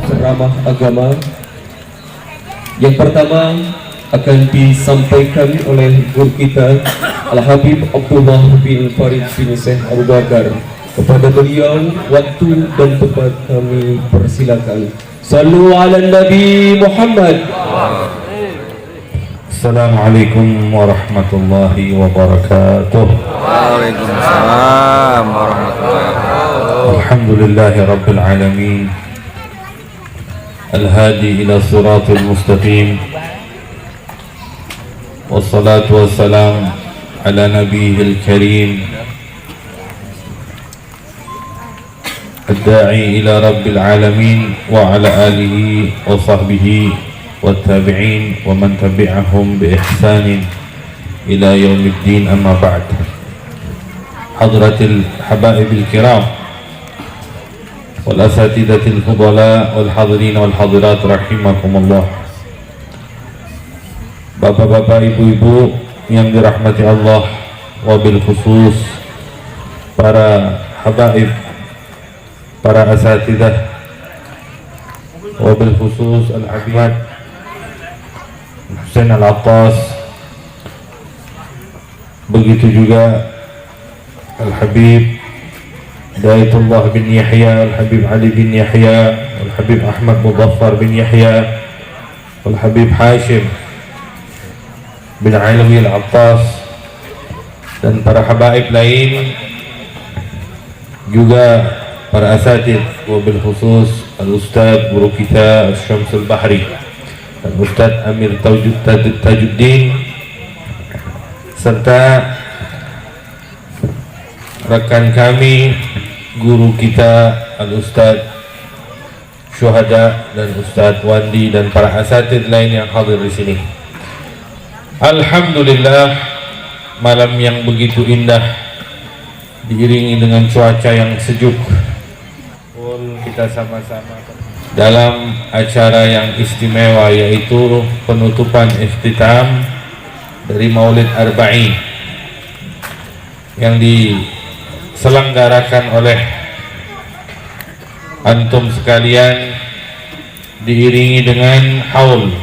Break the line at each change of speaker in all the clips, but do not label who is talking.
Ceramah agama yang pertama akan disampaikan oleh guru kita Al-Habib Abdullah bin Farid bin Syekh Abu Bakar. Kepada beliau waktu dan tempat kami persilakan. Sallu ala Nabi Muhammad.
Assalamualaikum warahmatullahi wabarakatuh.
Waalaikumsalam warahmatullahi wabarakatuh.
Alhamdulillahi rabbil alamin. Al-hadi ila siratil mustaqim. Wassalatu wassalam ala nabiyil karim. الداعي إلى رب العالمين وعلى آله وصحبه والتابعين ومن تبعهم بإحسان إلى يوم الدين. أما بعد. حضرة الحبائب الكرام والأساتذة الفضلاء والحاضرين والحاضرات رحمكم الله. Bapak-bapak, ibu-ibu yang dirahmati Allah, wabil khusus para habaib, para asatidah, wabil khusus Al-Habib Husain Al-Attas, begitu juga Al-Habib Hidayatullah bin Yahya, Al-Habib Ali bin Yahya, Al-Habib Ahmad Mudaffar bin Yahya, Al-Habib Hashim bin Alawi Al-Attas, dan para habaib lain, juga para asatid, wabil khusus Al-Ustadz guru kita Syamsul Bahri dan Ustadz Amir Tajuddin, serta rekan kami, guru kita Al-Ustadz Syuhada dan Ustadz Wandi dan para asatid lain yang hadir di sini. Alhamdulillah, malam yang begitu indah diiringi dengan cuaca yang sejuk, kita sama-sama dalam acara yang istimewa, yaitu penutupan ikhtitam dari Maulid Arba'in yang diselenggarakan oleh antum sekalian, diiringi dengan haul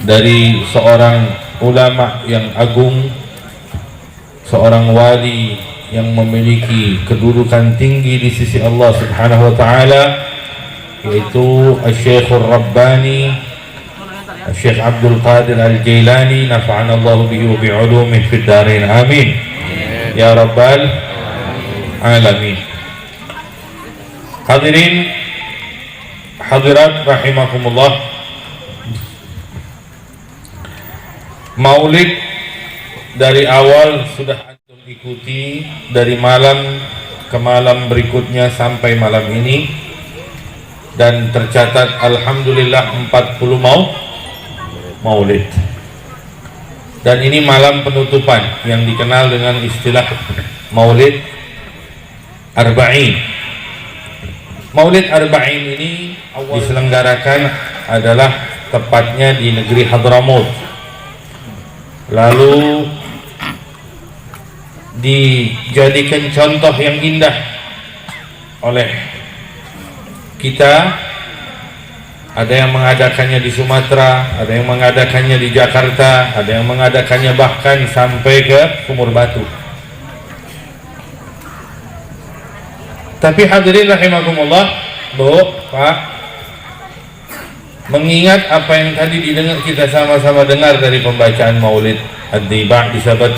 dari seorang ulama yang agung, seorang wali yang memiliki kedudukan tinggi di sisi Allah Subhanahu wa taala, yaitu Asy-Syekhur Rabbani Syekh Abdul Qadir Al-Jailani, nafa'ana Allah bihi wa bi'ulumihi fid dharain. Amin ya rabbal alamin. Hadirin hadirat rahimakumullah, Maulid dari awal sudah ikuti, dari malam ke malam berikutnya sampai malam ini, dan tercatat alhamdulillah 40 maulid. Dan ini malam penutupan yang dikenal dengan istilah Maulid Arba'in. Maulid Arba'in ini diselenggarakan adalah tepatnya di negeri Hadramaut, lalu dijadikan contoh yang indah oleh kita. Ada yang mengadakannya di Sumatera, ada yang mengadakannya di Jakarta, ada yang mengadakannya bahkan sampai ke Sumur Batu. Tapi hadirin rahimakumullah, Bu, Pak, mengingat apa yang tadi didengar, kita sama-sama dengar dari pembacaan Maulid Ad-Diba,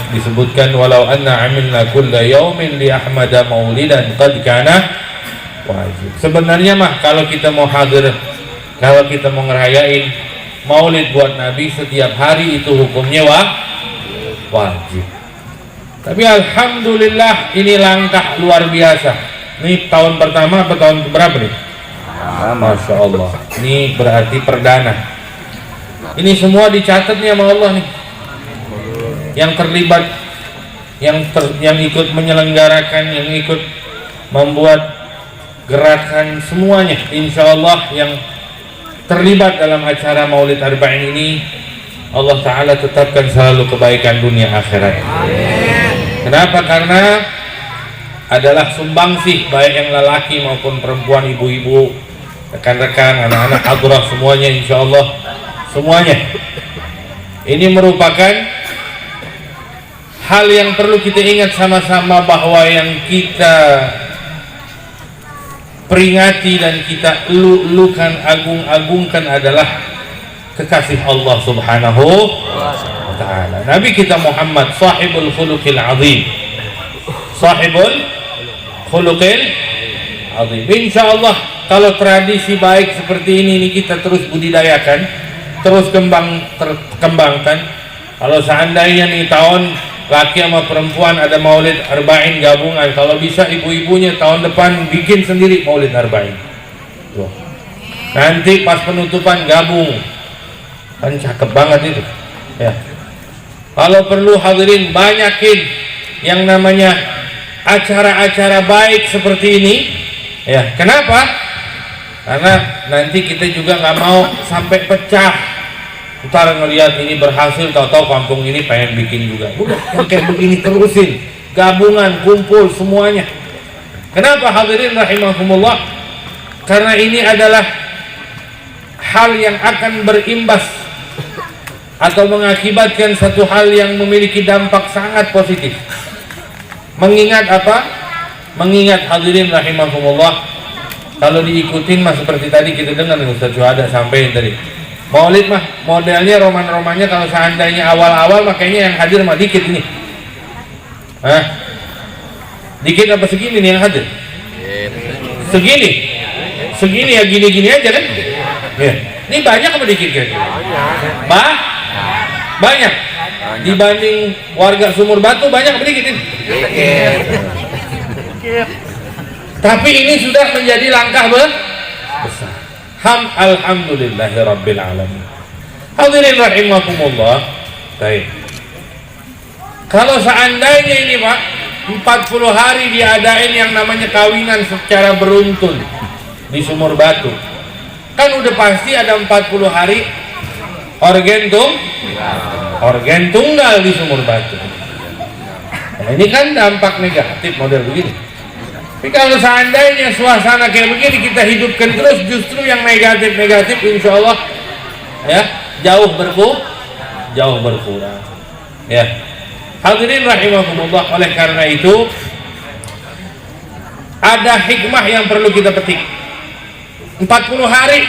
disebutkan walau anna amilna kulla yaumin li ahmada maulidan qad kana wajib. Sebenarnya mah kalau kita mau hadir, kalau kita mau ngerayain Maulid buat Nabi setiap hari, itu hukumnya wajib. Tapi alhamdulillah ini langkah luar biasa. Ini tahun pertama atau tahun berapa nih? Masya Allah, ini berarti perdana. Ini semua dicatat nih sama Allah nih, yang terlibat, yang ikut menyelenggarakan, yang ikut membuat gerakan, semuanya insya Allah yang terlibat dalam acara Maulid Arba'in ini, Allah Ta'ala tetapkan selalu kebaikan dunia akhirat. Kenapa? Karena adalah sumbangsih baik yang lelaki maupun perempuan, ibu-ibu, rekan-rekan, anak-anak, hadrah semuanya, insya Allah semuanya. Ini merupakan hal yang perlu kita ingat sama-sama, bahwa yang kita peringati dan kita elu-elukan, agung-agungkan adalah kekasih Allah Subhanahu wa ta'ala. Nabi kita Muhammad sahibul khuluqil azim, sahibul khuluqil azim. Insyaallah kalau tradisi baik seperti ini kita terus budidayakan, terus kembangkan. Kalau seandainya nih tahun laki sama perempuan ada maulid arba'in gabungan, kalau bisa ibu-ibunya tahun depan bikin sendiri maulid arba'in. Tuh. Nanti pas penutupan gabung, kan cakep banget itu. Ya. Kalau perlu hadirin banyakin yang namanya acara-acara baik seperti ini. Ya, kenapa? Karena nanti kita juga nggak mau sampai pecah. Ntar ngelihat ini berhasil, tahu-tahu kampung ini pengen bikin juga. Udah, yang kayak begini terusin, gabungan, kumpul semuanya. Kenapa hadirin rahimahumullah? Karena ini adalah hal yang akan berimbas atau mengakibatkan satu hal yang memiliki dampak sangat positif. Mengingat apa? Mengingat hadirin rahimahumullah, kalau diikutin mah seperti tadi kita dengar Ustaz Syuhada sampaikan tadi. Maulid mah modelnya roman-romannya, kalau seandainya awal-awal makanya yang hadir mah dikit ini. Hah? Dikit apa segini nih yang hadir? Segini. Segini ya, gini-gini aja kan? Ya. Ini banyak apa dikit kira-kira? Banyak. Dibanding warga Sumur Batu banyak apa dikit ini? Tapi ini sudah menjadi langkah besar. Alhamdulillahirabbil alamin. Hadirin rahimakumullah. Baik. Kalau seandainya ini Pak 40 hari diadain yang namanya kawinan secara beruntun di Sumur Batu, kan udah pasti ada 40 hari organ tunggal di Sumur Batu. Nah, ini kan dampak negatif model begini. Tapi kalau seandainya suasana kayak begini kita hidupkan terus, justru yang negatif-negatif insya Allah ya jauh berkurang. Ya, hadirin rahimahumullah, oleh karena itu ada hikmah yang perlu kita petik. 40 hari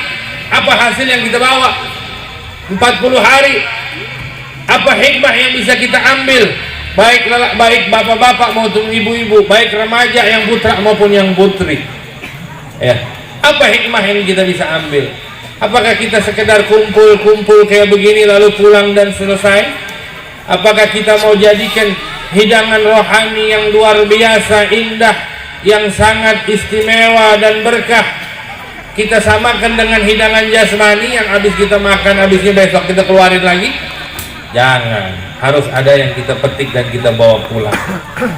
apa hasil yang kita bawa? 40 hari apa hikmah yang bisa kita ambil? Baik bapak-bapak maupun ibu-ibu, baik remaja yang putra maupun yang putri. Ya, apa hikmah yang kita bisa ambil? Apakah kita sekedar kumpul-kumpul kayak begini lalu pulang dan selesai? Apakah kita mau jadikan hidangan rohani yang luar biasa indah, yang sangat istimewa dan berkah, kita samakan dengan hidangan jasmani yang habis kita makan, habisnya besok kita keluarin lagi? Jangan, harus ada yang kita petik dan kita bawa pulang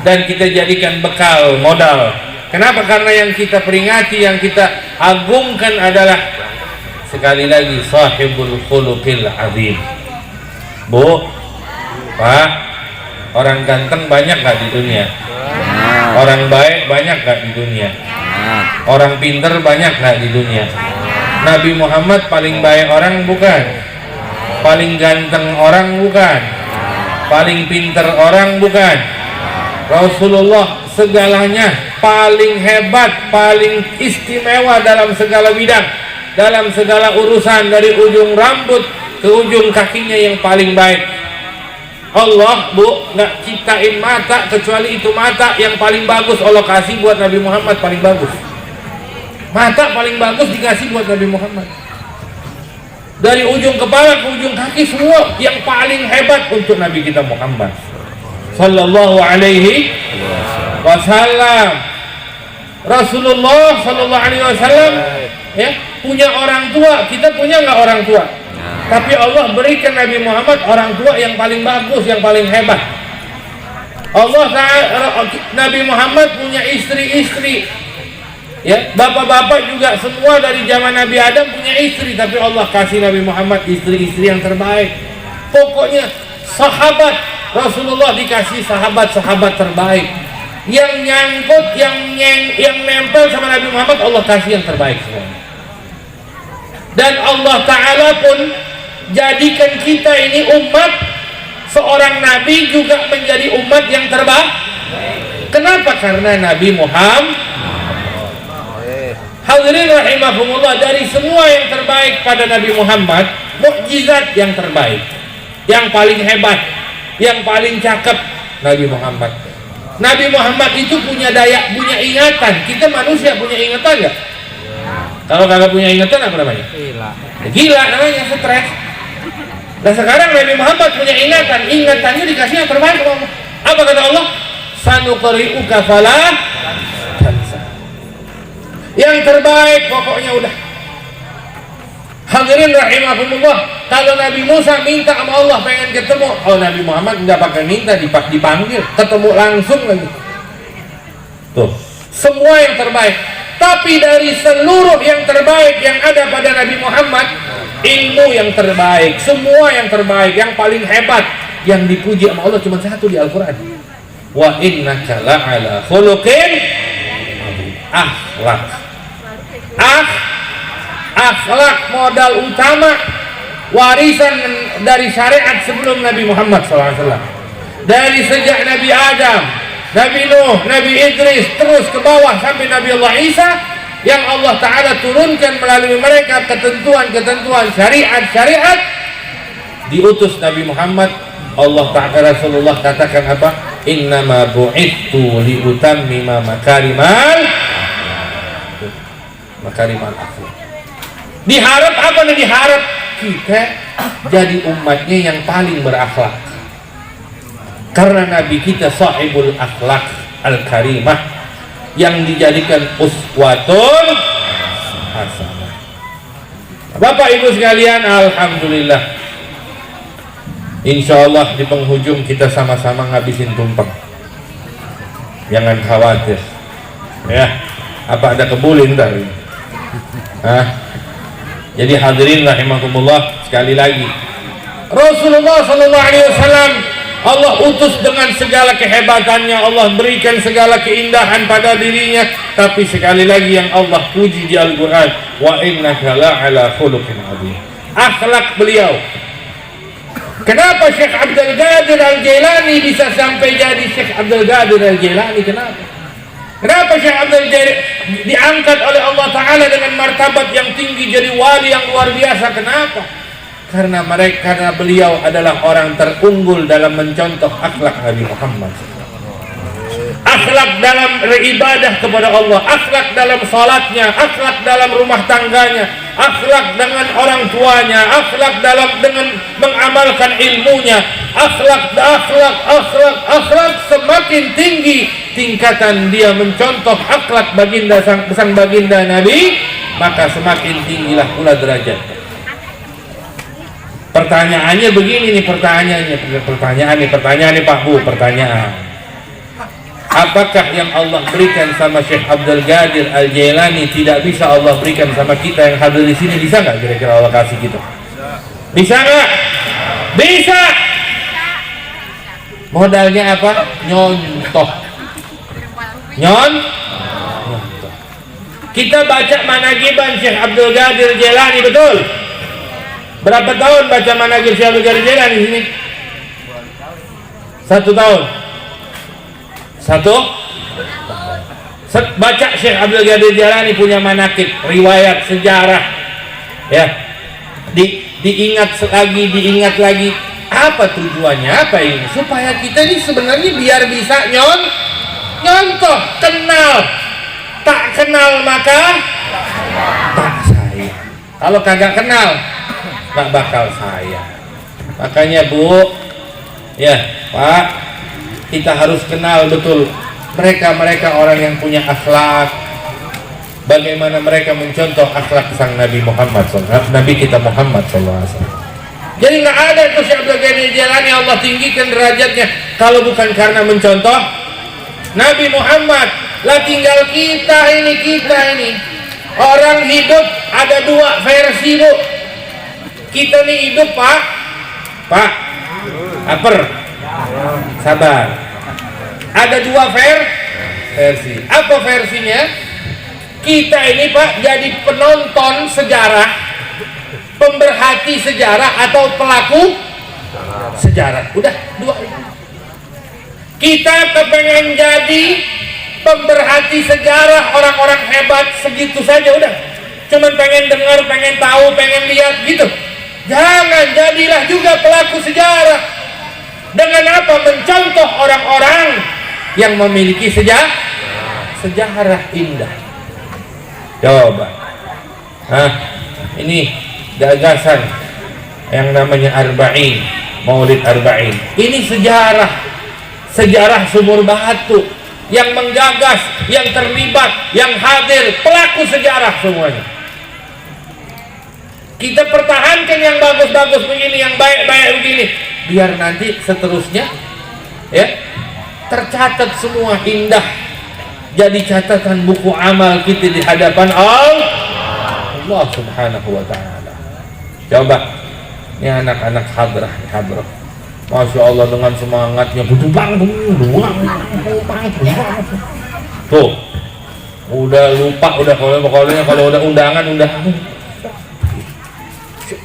dan kita jadikan bekal modal. Kenapa? Karena yang kita peringati, yang kita agungkan adalah sekali lagi sahibul khuluqil azim. Bu, Pak, orang ganteng banyak gak di dunia? Orang baik banyak gak di dunia? Orang pinter banyak gak di dunia? Nabi Muhammad paling baik orang bukan? Paling ganteng orang bukan? Paling pinter orang bukan? Rasulullah segalanya paling hebat, paling istimewa dalam segala bidang, dalam segala urusan, dari ujung rambut ke ujung kakinya yang paling baik. Allah Bu nggak ciptain mata kecuali itu mata yang paling bagus Allah kasih buat Nabi Muhammad, paling bagus. Mata paling bagus dikasih buat Nabi Muhammad. Dari ujung kepala ke ujung kaki semua yang paling hebat untuk Nabi kita Muhammad sallallahu alaihi wasallam. Rasulullah sallallahu alaihi wasallam ya punya orang tua, kita punya nggak orang tua? Tapi Allah berikan Nabi Muhammad orang tua yang paling bagus, yang paling hebat. Nabi Muhammad punya istri-istri. Ya, bapak-bapak juga semua dari zaman Nabi Adam punya istri, tapi Allah kasih Nabi Muhammad istri-istri yang terbaik. Pokoknya sahabat Rasulullah dikasih sahabat-sahabat terbaik. Yang nyangkut, yang nempel sama Nabi Muhammad, Allah kasih yang terbaik semuanya. Dan Allah Ta'ala pun jadikan kita ini umat, seorang Nabi juga menjadi umat yang terbaik. Kenapa? Karena Nabi Muhammad. Hadirin rahimahumullah, dari semua yang terbaik pada Nabi Muhammad, mukjizat yang terbaik, yang paling hebat, yang paling cakep, Nabi Muhammad. Nabi Muhammad itu punya daya, punya ingatan. Kita manusia punya ingatan nggak? Kalau kagak punya ingatan apa namanya? Gila namanya, stres. Nah sekarang Nabi Muhammad punya ingatan, ingatannya dikasih yang terbaik sama Allah. Apa kata Allah? Sanuqri'uka fala tansa. Yang terbaik pokoknya udah. Hadirin rahimahumullah, kalau Nabi Musa minta sama Allah pengen ketemu, oh Nabi Muhammad nggak pakai minta, dipanggil, ketemu langsung lagi. Tuh, semua yang terbaik. Tapi dari seluruh yang terbaik yang ada pada Nabi Muhammad, ilmu yang terbaik, semua yang terbaik, yang paling hebat, yang dipuji sama Allah cuma satu di Al-Quran. Wa innaka la'ala khuluqin akhlak. Akhlak modal utama, warisan dari syariat sebelum Nabi Muhammad SAW. Dari sejak Nabi Adam, Nabi Nuh, Nabi Idris, terus ke bawah sampai Nabi Allah Isa, yang Allah Ta'ala turunkan melalui mereka ketentuan-ketentuan syariat-syariat, diutus Nabi Muhammad. Allah Ta'ala, Rasulullah katakan apa? Innama bu'ithu liutammima makarimal akhlak. Diharap apa nih? Diharap kita jadi umatnya yang paling berakhlak. Karena Nabi kita sahibul akhlak al-karimah, yang dijadikan uswatun hasanah. Bapak Ibu sekalian, alhamdulillah, insyaallah di penghujung kita sama-sama ngabisin tumpeng. Jangan khawatir ya, apa ada kebulin ntar? Jadi hadirin rahimakumullah, sekali lagi Rasulullah sallallahu alaihi wasallam Allah utus dengan segala kehebatannya, Allah berikan segala keindahan pada dirinya, tapi sekali lagi yang Allah puji di Al-Quran, wa innaka la'ala khuluqin adzim. Akhlak beliau. Kenapa Syekh Abdul Qadir Al-Jailani bisa sampai jadi Syekh Abdul Qadir Al-Jailani? Kenapa Syekh Abdul Qadir diangkat oleh Allah Ta'ala dengan martabat yang tinggi, jadi wali yang luar biasa? Kenapa? Karena beliau adalah orang terunggul dalam mencontoh akhlak Nabi Muhammad. Akhlak dalam beribadah kepada Allah, akhlak dalam salatnya, akhlak dalam rumah tangganya, akhlak dengan orang tuanya, akhlak dengan mengamalkan ilmunya, akhlak semakin tinggi tingkatan dia mencontoh akhlak baginda sang baginda Nabi, maka semakin tinggilah pula derajatnya. Pertanyaannya begini nih, pertanyaan nih Pak Bu, pertanyaan. Apakah yang Allah berikan sama Syekh Abdul Qadir Al-Jailani tidak bisa Allah berikan sama kita yang hadir di sini? Bisa nggak kira-kira Allah kasih kita? Bisa nggak? Bisa. Modalnya apa? Nyontoh. Kita baca manaqiban Syekh Abdul Qadir Jailani, betul? Berapa tahun baca manaqib Syekh Abdul Qadir Jailani di sini? 1 tahun. Baca Syekh Abdul Qadir Jailani punya manaqib, riwayat sejarah, ya, diingat lagi. Apa tujuannya? Apa ini? Supaya kita ini sebenarnya biar bisa nyontoh, kenal. Tak kenal maka tak sayang. Kalau kagak kenal nggak bakal sayang. Makanya Bu, ya Pak, kita harus kenal betul mereka orang yang punya akhlak. Bagaimana mereka mencontoh akhlak sang Nabi Muhammad SAW, Nabi kita Muhammad SAW. Jadi nggak ada itu Syekh Abdul Qadir Jailani Allah tinggikan derajatnya kalau bukan karena mencontoh Nabi Muhammad. Lah tinggal kita ini orang hidup ada 2 versi Bu. Kita nih hidup Pak lapar, Sabar. Ada dua versi. Apa versinya? Kita ini Pak jadi penonton sejarah, pemerhati sejarah atau pelaku sejarah. Udah dua. Kita kepengen jadi pemerhati sejarah, orang-orang hebat segitu saja udah. Cuman pengen dengar, pengen tahu, pengen lihat gitu. Jangan, jadilah juga pelaku sejarah. Dengan apa? Mencontoh orang-orang yang memiliki sejarah indah. Coba. Ini gagasan yang namanya Arba'in, Maulid Arba'in. Ini sejarah Sumur Batu yang menggagas, yang terlibat, yang hadir, pelaku sejarah semuanya. Kita pertahankan yang bagus-bagus begini, yang baik-baik begini, biar nanti seterusnya ya tercatat semua indah, jadi catatan buku amal kita di hadapan Allah Subhanahu wa ta'ala. Coba ini anak-anak hadrah, Masya Allah dengan semangatnya tuh udah lupa, udah kalau udah undangan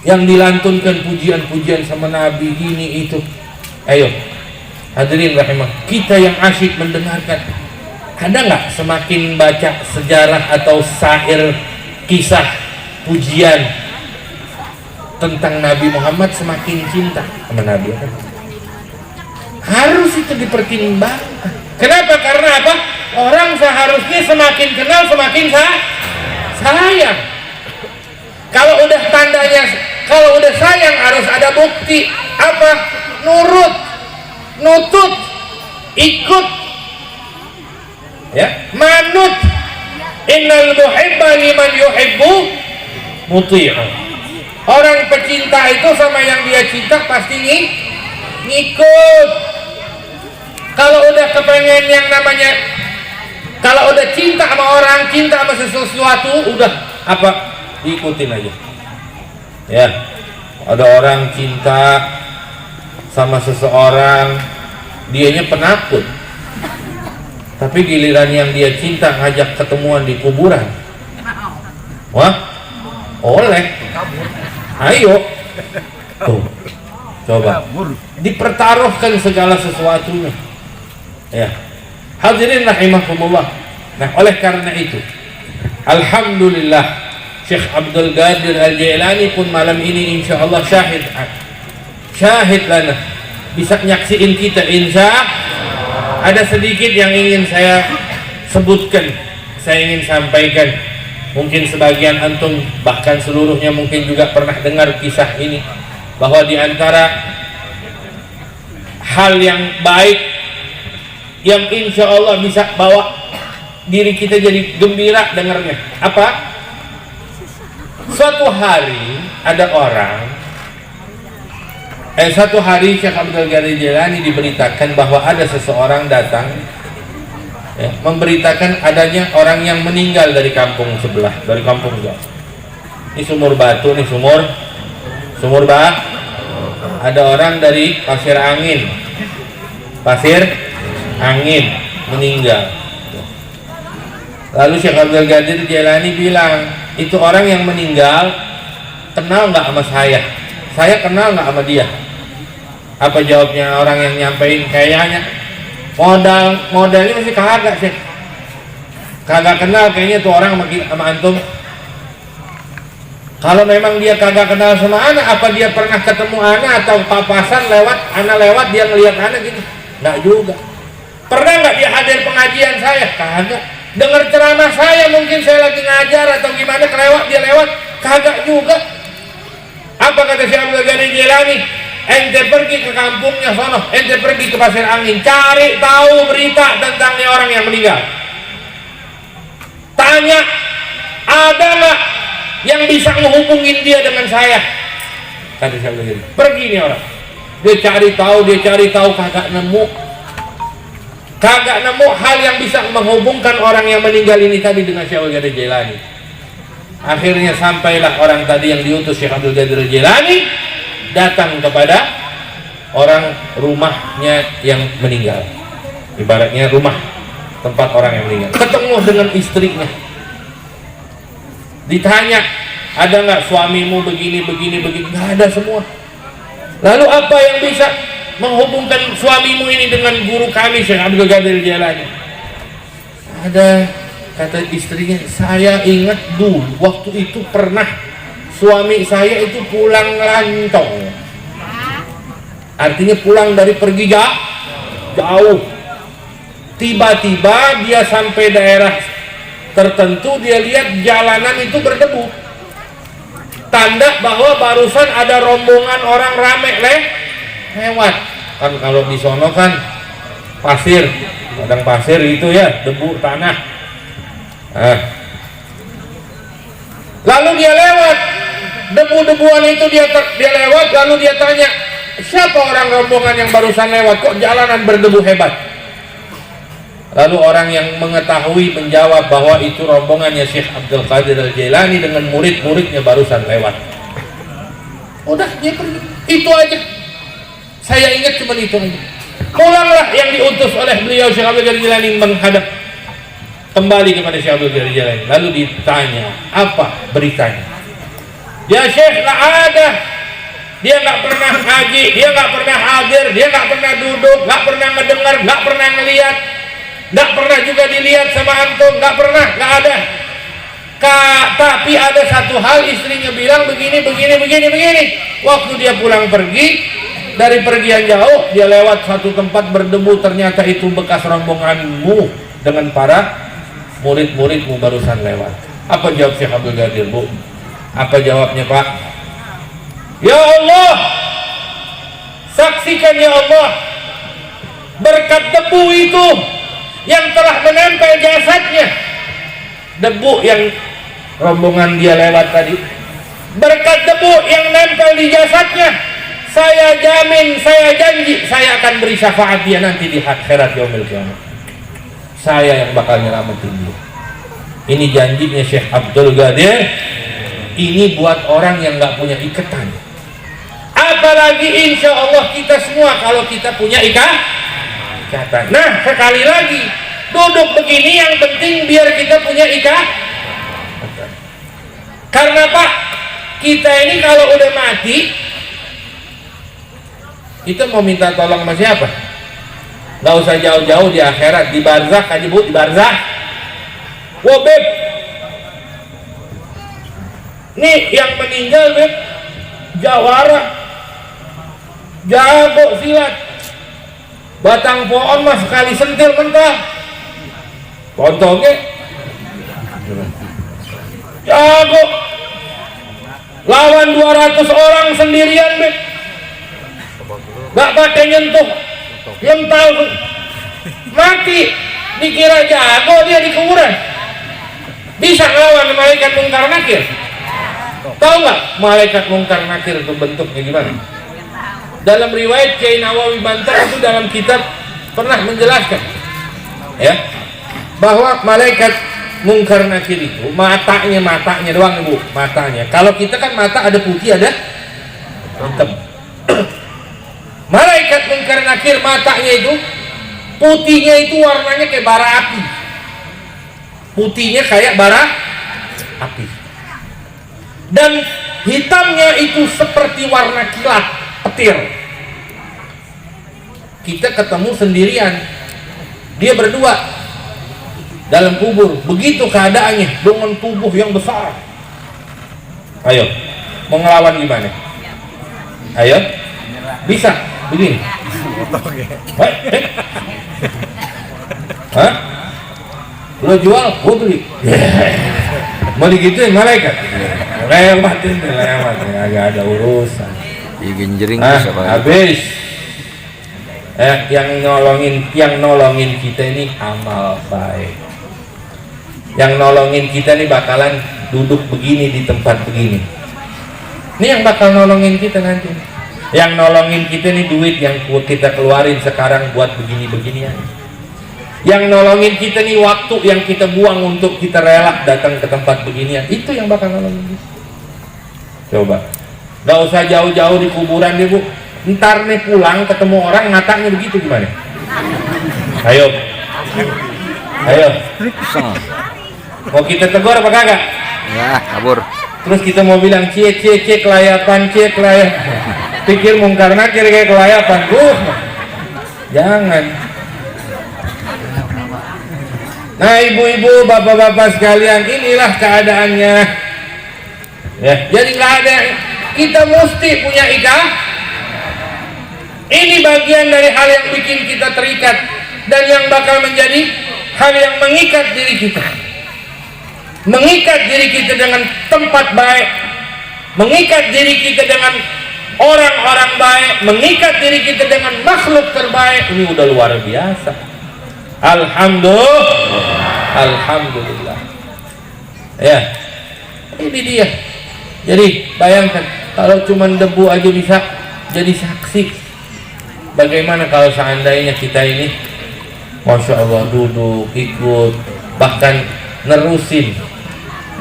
yang dilantunkan pujian-pujian sama Nabi ini itu. Ayo hadirin rahimah, kita yang asyik mendengarkan, ada nggak semakin baca sejarah atau syair, kisah, pujian tentang Nabi Muhammad semakin cinta sama Nabi? Harus itu dipertimbangkan. Kenapa? Karena apa? Orang seharusnya semakin kenal semakin sayang. Kalau udah tandanya, kalau udah sayang harus ada bukti. Apa? Nurut, nutut, ikut, ya, manut. Innal muhibba liman yuhibbu muti'u. Orang pecinta itu sama yang dia cinta pasti ngikut. Kalau udah kepengen yang namanya, kalau udah cinta sama orang, cinta sama sesuatu, udah apa? Ikutin aja. Ya, ada orang cinta sama seseorang, dianya penakut, tapi giliran yang dia cinta ngajak ketemuan di kuburan, wah, oleh, ayo, tuh, coba, dipertaruhkan segala sesuatunya. Ya, hadirin rahimakumullah. Nah, oleh karena itu, alhamdulillah, Syekh Abdul Qadir Al-Jailani pun malam ini insya Allah syahid lana, bisa nyaksiin kita insya. Ada sedikit yang ingin saya sebutkan, saya ingin sampaikan. Mungkin sebagian antum, bahkan seluruhnya mungkin juga pernah dengar kisah ini, bahwa di antara hal yang baik yang insya Allah bisa bawa diri kita jadi gembira dengarnya, apa? Suatu hari ada orang, satu hari Syekh Abdul Qadir Jailani diberitakan bahwa ada seseorang datang, ya, memberitakan adanya orang yang meninggal dari kampung sebelah, dari kampung jauh. Ini Sumur Batu, nih sumur bah. Ada orang dari Pasir Angin meninggal. Lalu Syekh Abdul Qadir Jailani bilang, itu orang yang meninggal kenal nggak sama saya? Saya kenal nggak sama dia? Apa jawabnya orang yang nyampein? Kayaknya modalnya masih kagak sih, kagak kenal kayaknya tuh orang sama antum. Kalau memang dia kagak kenal sama ana, apa dia pernah ketemu ana atau papasan lewat dia ngelihat ana gitu? Nggak juga. Pernah nggak dia hadir pengajian saya? Kagak. Dengar ceramah saya, mungkin saya lagi ngajar atau gimana, dia lewat, kagak juga. Apa kata Syekh Abdul Qadir Jailani? Ente pergi ke kampungnya sono, ente pergi ke Pasir Angin, cari tahu berita tentang orang yang meninggal. Tanya, ada nggak yang bisa menghubungin dia dengan saya? Kata Syekh Abdul Qadir. Pergi nih orang, dia cari tahu, kagak nemu hal yang bisa menghubungkan orang yang meninggal ini tadi dengan Syekh Abdul Qadir Jailani. Akhirnya sampailah orang tadi yang diutus Syekh Abdul Qadir Jailani datang kepada orang rumahnya yang meninggal, ibaratnya rumah tempat orang yang meninggal, ketemu dengan istrinya, ditanya, ada nggak suamimu begini, nggak ada semua. Lalu apa yang bisa menghubungkan suamimu ini dengan guru kami Syekh Abdul Qadir Jailani? Ada, kata istrinya, saya ingat dulu waktu itu pernah suami saya itu pulang lancong, artinya pulang dari pergi jauh, tiba-tiba dia sampai daerah tertentu, dia lihat jalanan itu berdebu, tanda bahwa barusan ada rombongan orang rame lewat. Kan kalau di sono kan pasir, padang pasir itu ya, debu tanah. Lalu dia lewat, debu-debuan itu dia lewat, lalu dia tanya, siapa orang rombongan yang barusan lewat, kok jalanan berdebu hebat? Lalu orang yang mengetahui menjawab bahwa itu rombongannya Syekh Abdul Qadir Al-Jailani dengan murid-muridnya barusan lewat. Udah, dia pergi. Itu aja. Saya ingat cuma itu aja. Pulanglah yang diutus oleh beliau Syekh Abdul Qadir Al-Jailani menghadap kembali kepada Syekh Abdul Qadir Al-Jailani. Lalu ditanya, apa beritanya? Ya Syekh, nggak ada. Dia nggak pernah ngaji, dia nggak pernah hadir, dia nggak pernah duduk, nggak pernah ngedengar, nggak pernah ngelihat. Nggak pernah juga dilihat sama antum, nggak pernah, nggak ada. Tapi ada satu hal, istrinya bilang begini. Waktu dia pulang pergi, dari pergian jauh, dia lewat satu tempat berdebu, ternyata itu bekas rombonganmu dengan para murid-muridmu barusan lewat. Apa jawab Syekh Abdul Qadir, Bu? Apa jawabnya, Pak? Ya Allah, saksikan ya Allah, berkat debu itu yang telah menempel jasadnya, debu yang rombongan dia lewat tadi, berkat debu yang nempel di jasadnya, saya jamin, saya janji, saya akan beri syafaat dia nanti di akhirat yaumil qiyamah. Saya yang bakal nyelamatin dia. Ini janjinya Syekh Abdul Qadir. Ini buat orang yang nggak punya ikatan. Apalagi insya Allah kita semua kalau kita punya ikatan. Nah, sekali lagi, duduk begini yang penting biar kita punya ikatan. Karena Pak, kita ini kalau udah mati, kita mau minta tolong sama siapa? Gak usah jauh-jauh, di akhirat, di barzakh aja Bu, di barzakh. Wah Beb, nih yang meninggal Beb, jawara, jago silat, batang pohon mah sekali sentil mentah, kontongnya jago, lawan 200 orang sendirian Beb, gak pakai nyentuh, tahu mati, dikira jago dia di kuburan, bisa ngelawan malaikat mungkar nakir. Tahu nggak malaikat mungkar nakir itu bentuknya gimana? Dalam riwayat Kiai Nawawi Banten itu dalam kitab pernah menjelaskan, ya, bahwa malaikat mungkar nakir itu matanya doang Bu, matanya. Kalau kita kan mata ada putih ada hitam. Malaikat mungkar nakir matanya itu putihnya itu warnanya kayak bara api. Putihnya kayak bara api. Dan hitamnya itu seperti warna kilat petir. Kita ketemu sendirian, dia berdua dalam kubur, begitu keadaannya dengan tubuh yang besar. Ayo, mau ngelawan gimana? Ayo, bisa begini? Hah? Lo jual, gue beli. Mau digituin malaikat? Lewatin, agak ada urusan.
Genjering
Habis. Yang nolongin kita ini amal baik. Yang nolongin kita ini bakalan duduk begini di tempat begini. Ini yang bakal nolongin kita nanti. Yang nolongin kita ini duit yang kita keluarin sekarang buat begini-beginian. Yang nolongin kita nih waktu yang kita buang untuk kita rela datang ke tempat beginian, itu yang bakal nolongin kita. Coba, gak usah jauh-jauh di kuburan deh Bu, ntar nih pulang ketemu orang ngatanya begitu gimana? Ayo mau kita tegur apa kagak?
Ya, kabur.
Terus kita mau bilang cie kelayapan, pikir mungkar nakir kayak kelayapan. Jangan. Nah ibu-ibu, bapak-bapak sekalian, inilah keadaannya ya. Jadi nggak ada, kita mesti punya ini bagian dari hal yang bikin kita terikat dan yang bakal menjadi hal yang mengikat diri kita, mengikat diri kita dengan tempat baik, mengikat diri kita dengan orang-orang baik, mengikat diri kita dengan makhluk terbaik. Ini udah luar biasa. Alhamdulillah ya, ini dia. Jadi bayangkan kalau cuma debu aja bisa jadi saksi, bagaimana kalau seandainya kita ini Masya Allah duduk, ikut, bahkan nerusin.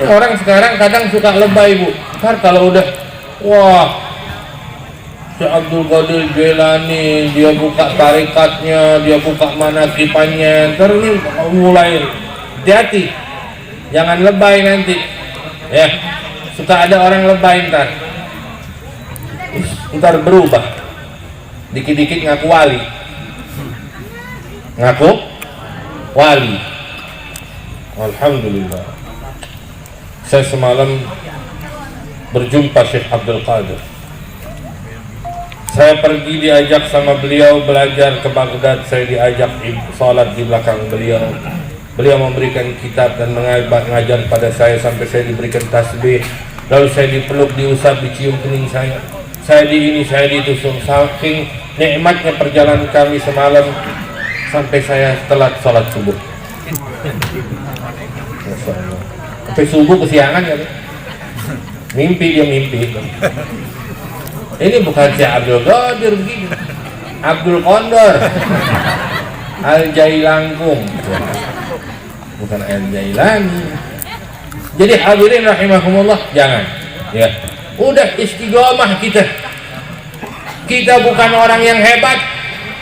Ini orang sekarang kadang suka lebay bu, ntar kalau udah wah Syekh Abdul Qadir Jailani dia buka tarikatnya, dia buka manakipannya, ntar ini mulai hati-hati, jangan lebay nanti ya. Suka ada orang lebay ntar berubah, dikit-dikit ngaku wali. Alhamdulillah, saya semalam berjumpa Syekh Abdul Qadir. Saya pergi diajak sama beliau belajar ke Baghdad, saya diajak salat di belakang beliau. Beliau memberikan kitab dan mengajar pada saya sampai saya diberikan tasbih. Lalu saya dipeluk, diusap, dicium kening saya. Saya di ini, saya ditusuk. Saking nikmatnya perjalanan kami semalam sampai saya telat salat subuh. Sampai subuh kesiangan ya. Mimpi. Ini bukan si Abdul Qadir begini, Abdul Kondor Al-Jailangkung, bukan Al-Jailani. Jadi hadirin rahimahumullah, jangan ya, udah istiqomah kita bukan orang yang hebat,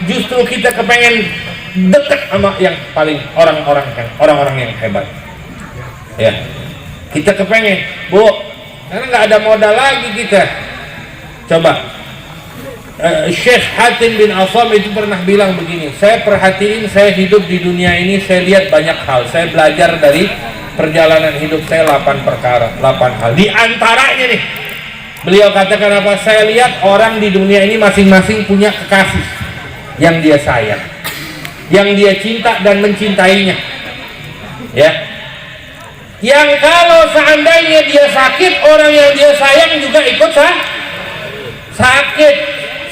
justru kita kepengen deket sama yang paling orang-orang yang hebat ya. Kita kepengen bu, karena nggak ada modal lagi kita. Coba Syekh Hatim bin Asam itu pernah bilang begini, saya perhatiin, saya hidup di dunia ini, saya lihat banyak hal, saya belajar dari perjalanan hidup saya 8 hal. Di antaranya nih beliau katakan apa, saya lihat orang di dunia ini masing-masing punya kekasih yang dia sayang, yang dia cinta dan mencintainya ya, yang kalau seandainya dia sakit, orang yang dia sayang juga ikut sakit,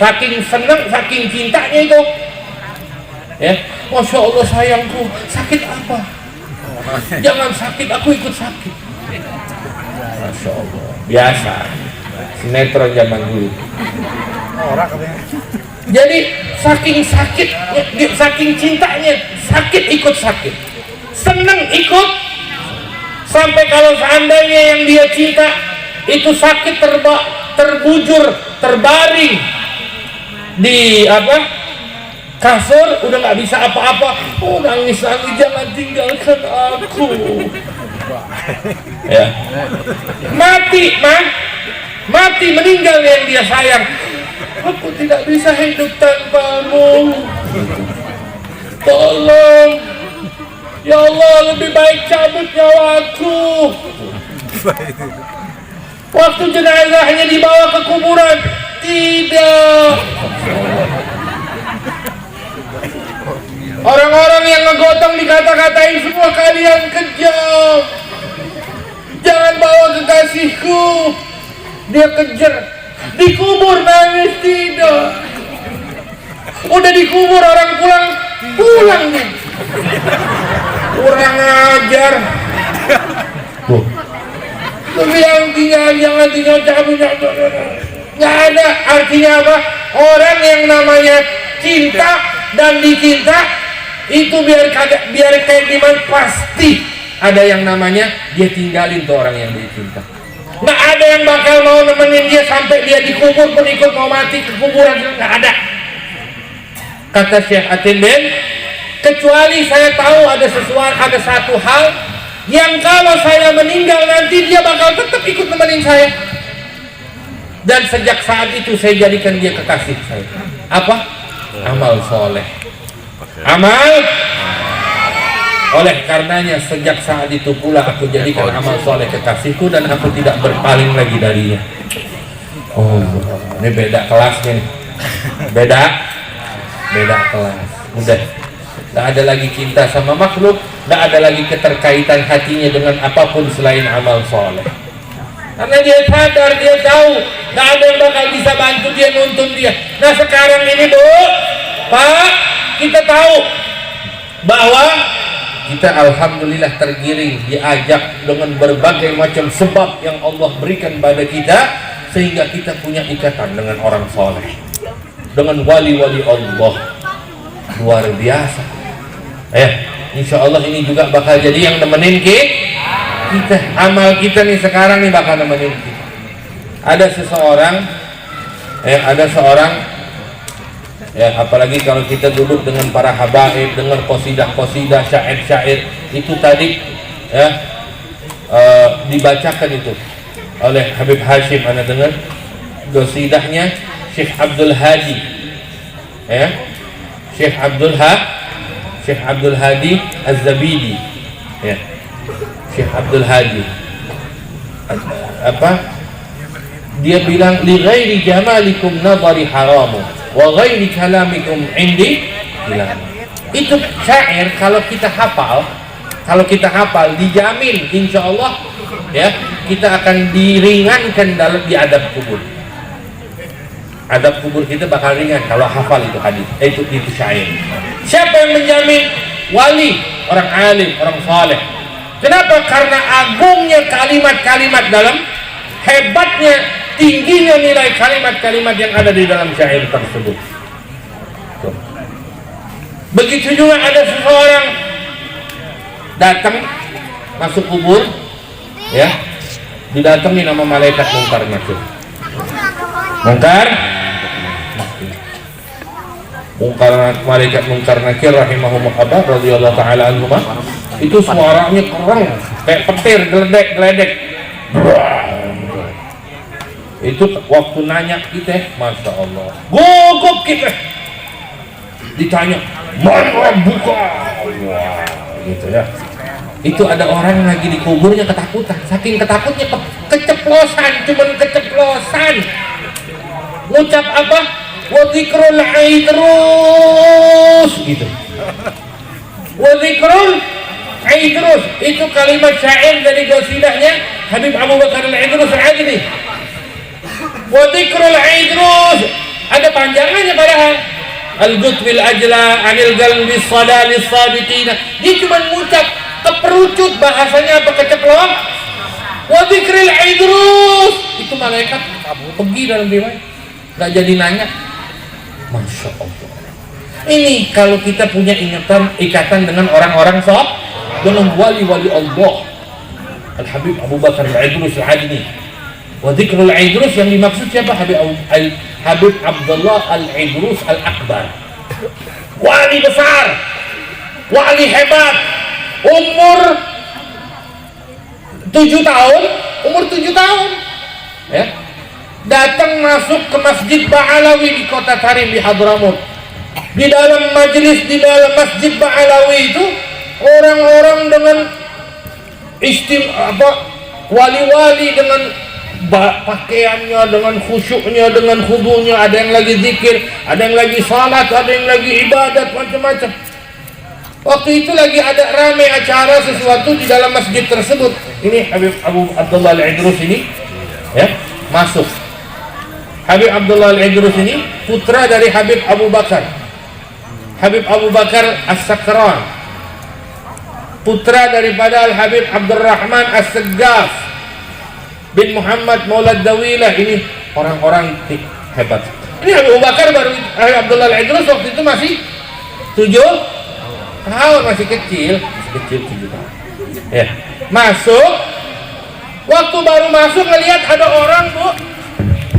saking senang, saking cintanya itu ya. Masya Allah sayangku, sakit apa? Jangan sakit, aku ikut sakit. Masya Allah, biasa sinetron zaman dulu. Jadi saking sakit, saking cintanya, sakit ikut sakit, senang ikut, sampai kalau seandainya yang dia cinta itu sakit, terbujur, terbaring di kasur, udah nggak bisa apa-apa, nangis, jangan tinggalkan aku ya. Mati meninggal yang dia sayang, aku tidak bisa hidup tanpamu, tolong ya Allah, lebih baik cabut nyawaku. Waktu jenazahnya dibawa ke kuburan, tidak. Orang-orang yang ngegotong dikata-katain semua, kalian kejam, jangan bawa kekasihku. Dia kejar, dikubur nangis, tidak. Udah dikubur, orang pulang nih, kurang ajar. Tuh, yang tinggal, jangan tinggal cabut, nggak ada artinya apa. Orang yang namanya cinta dan dicinta itu biar kayak gimana, pasti ada yang namanya dia tinggalin tuh orang yang dia cinta. Nggak ada yang bakal mau nemenin dia sampai dia dikubur pun ikut mau mati ke kuburan, nggak ada. Kata Syekh Atin bin, kecuali saya tahu ada satu hal yang kalau saya meninggal nanti dia bakal tetap ikut nemenin saya. Dan sejak saat itu saya jadikan dia kekasih saya. Apa? Amal soleh. Amal. Oleh karenanya sejak saat itu pula aku jadikan amal soleh kekasihku dan aku tidak berpaling lagi darinya. Oh, ini beda kelasnya nih. Beda kelas. Udah. Tidak ada lagi cinta sama makhluk, tidak ada lagi keterkaitan hatinya dengan apapun selain amal soleh. Karena dia sadar, dia tahu tidak ada yang bakal bisa bantu dia, nuntun dia. Nah sekarang ini Bu, Pak, kita tahu bahwa kita alhamdulillah tergiring, diajak dengan berbagai macam sebab yang Allah berikan pada kita, sehingga kita punya ikatan dengan orang soleh, dengan wali-wali Allah. Luar biasa. Insya Allah ini juga bakal jadi yang nemenin kita. Amal kita nih sekarang nih bakal nemenin kita. Ada seorang, apalagi kalau kita duduk dengan para habaib, dengar qasidah-qasidah, syair-syair itu tadi dibacakan itu oleh Habib Hashim. Anda dengar qasidahnya Syekh Abdul Hadi, Syekh Abdul Hadi Az-Zabidi, Syekh Abdul Hadi. Dia bilang, li ghairi jamalikum nadhari haramu wa ghairi kalamikum indi hilang. Itu syair kalau kita hafal dijamin insya Allah kita akan diringankan dalam di adab kubur. Adab kubur kita bakal ringan kalau hafal itu hadis. Itu syair. Siapa yang menjamin? Wali, orang alim, orang saleh. Kenapa? Karena agungnya kalimat-kalimat dalam, hebatnya, tingginya nilai kalimat-kalimat yang ada di dalam syair tersebut. Tuh. Begitu juga ada seseorang datang masuk kubur, didatangi nama malaikat Munkar Nakir. Malaikat Munkar Nakir rahimahumullah radhiyallahu taala anhuma, itu suaranya keren kayak petir geledek. Itu waktu nanya kita, masya Allah, gugup kita. Ditanya, mana buka? Wah, gitu ya. Itu ada orang lagi di kuburnya ketakutan, saking ketakutnya keceplosan, ngucap apa? Wa dzikrul aidrus gitu. Wa dzikrul aidrus itu kalimat syair dari qasidahnya Habib Abu Bakar Al-Aidrus Al-Adni. Wa dzikrul aidrus ada panjangannya padahal. Al-Gutbil Ajla Anil Galbi Sadalis Sabitina. Dia cuma ngucap keperucut, bahasanya apa, keceplosan. Wa dzikril aidrus itu malaikat pergi dalam riwayat, nggak jadi nanya. Masya Allah. Ini kalau kita punya ikatan dengan orang-orang dengan wali-wali Allah. Al-Habib Abu Bakar Al-Aidrus Al-Adni. Wa dzikrul aidrus yang dimaksud siapa? Habib Abdullah Al-Aidrus Al-Akbar. Wali besar, wali hebat, umur 7 tahun, datang masuk ke Masjid Ba'alawi di kota Tarim di Hadramut. Di dalam majelis, di dalam Masjid Ba'alawi itu orang-orang dengan wali-wali dengan pakaiannya, dengan khusyuknya, dengan khudunya. Ada yang lagi zikir, ada yang lagi salat, ada yang lagi ibadat, macam-macam. Waktu itu lagi ada ramai acara sesuatu di dalam masjid tersebut. Ini Habib Abu Abdullah Al-Aidrus ini masuk. Habib Abdullah Al-Aidrus ini putra dari Habib Abu Bakar. Habib Abu Bakar As-Sakran, putra daripada Al-Habib Abdurrahman As-Saggaf bin Muhammad Maulad Dawilah. Ini orang-orang hebat. Ini Habib Abu Bakar baru, Habib Abdullah Al-Aidrus waktu itu masih 7 tahun, masih kecil 7 tahun. Masuk Waktu baru masuk ngelihat ada orang bu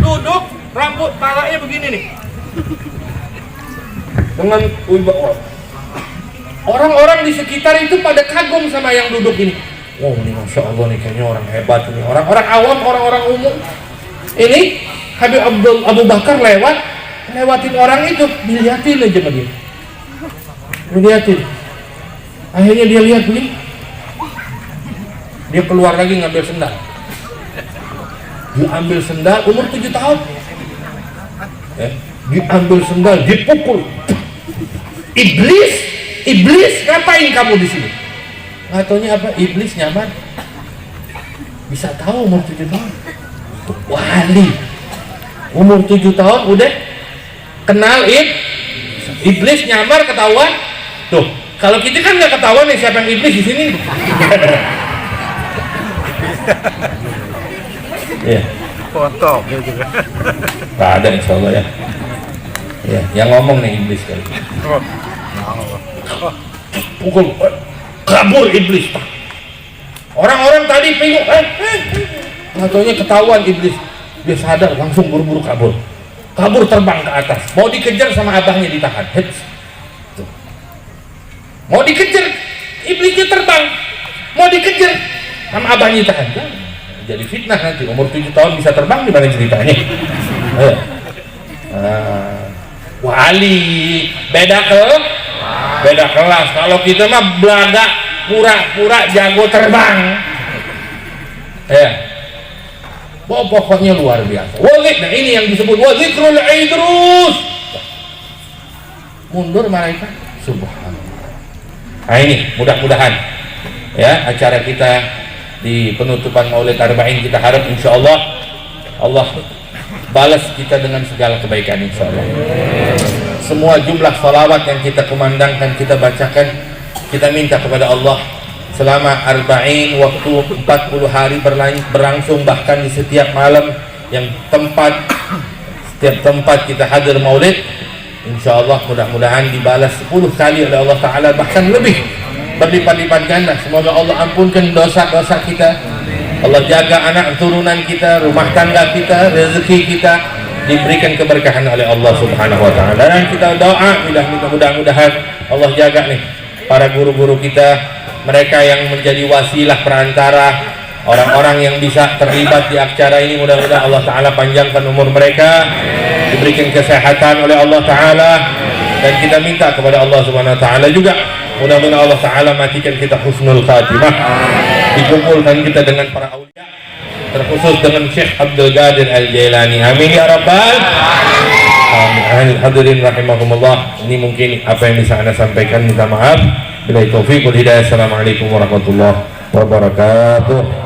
duduk, rambut palanya begini nih, dengan wibawa. Orang-orang di sekitar itu pada kagum sama yang duduk ini. Wow, ini masya Allah nih, kayaknya orang hebat ini. Orang-orang awam, orang-orang umum. Ini Habib Abu Bakar lewatin orang itu, dilihatin aja sama dia. Dilihatin. Akhirnya dia lihat begini. Dia keluar lagi ngambil sendal. Dia ambil sendal, umur 7 tahun. Diambil sendal, dipukul. Iblis, ngapain kamu di sini? Nggak taunya apa? Iblis nyaman. Bisa tahu umur 7 tahun. Wali. Umur 7 tahun udah kenal iblis, nyamar, ketahuan. Tuh, kalau kita kan nggak ketahuan nih siapa yang iblis di sini. Ya.
Foto juga.
Nggak ada insya Allah ya. Ya, yang ngomong nih iblis kali. Pukul, kabur iblis. Orang-orang tadi bingung, katanya ketahuan iblis. Dia sadar, langsung buru-buru kabur terbang ke atas, mau dikejar sama abahnya, ditahan. Tuh. Mau dikejar, iblisnya terbang, mau dikejar sama abahnya, ditahan. Jadi fitnah nanti, umur 7 tahun bisa terbang, gimana ceritanya? Wali beda kelas. Kalau kita mah belaga pura-pura jago terbang. Pokoknya luar biasa. Nah ini yang disebut wazikrul idrus. Mundur malaikat. Subhanallah. Nah ini mudah-mudahan ya acara kita di penutupan Maulid Arba'in, kita harap insya Allah Allah balas kita dengan segala kebaikan insya Allah. Semua jumlah salawat yang kita kumandangkan, kita bacakan, kita minta kepada Allah selama Arba'in, waktu 40 hari berlangsung, bahkan di setiap malam yang setiap tempat kita hadir maulid, insya Allah mudah-mudahan dibalas 10 kali oleh Allah Ta'ala, bahkan lebih berlipat-lipat ganda. Semoga Allah ampunkan dosa-dosa kita, Allah jaga anak turunan kita, rumah tangga kita, rezeki kita diberikan keberkahan oleh Allah Subhanahu wa Ta'ala. Dan kita doa mudah-mudahan Allah jaga nih para guru-guru kita, mereka yang menjadi wasilah perantara orang-orang yang bisa terlibat di acara ini. Mudah-mudahan Allah Ta'ala panjangkan umur mereka, diberikan kesehatan oleh Allah Ta'ala, dan kita minta kepada Allah Subhanahu wa Ta'ala juga mudah-mudahan Allah Ta'ala matikan kita husnul khatimah, dikumpulkan kita dengan para aulia, terkhusus dengan Syekh Abdul Qadir Al-Jailani. Amin ya rabbal alamin. Hadirin rahimahumullah, ini mungkin apa yang bisa Anda sampaikan, minta maaf. Bila taufiq wal hidayah. Assalamualaikum warahmatullahi wabarakatuh.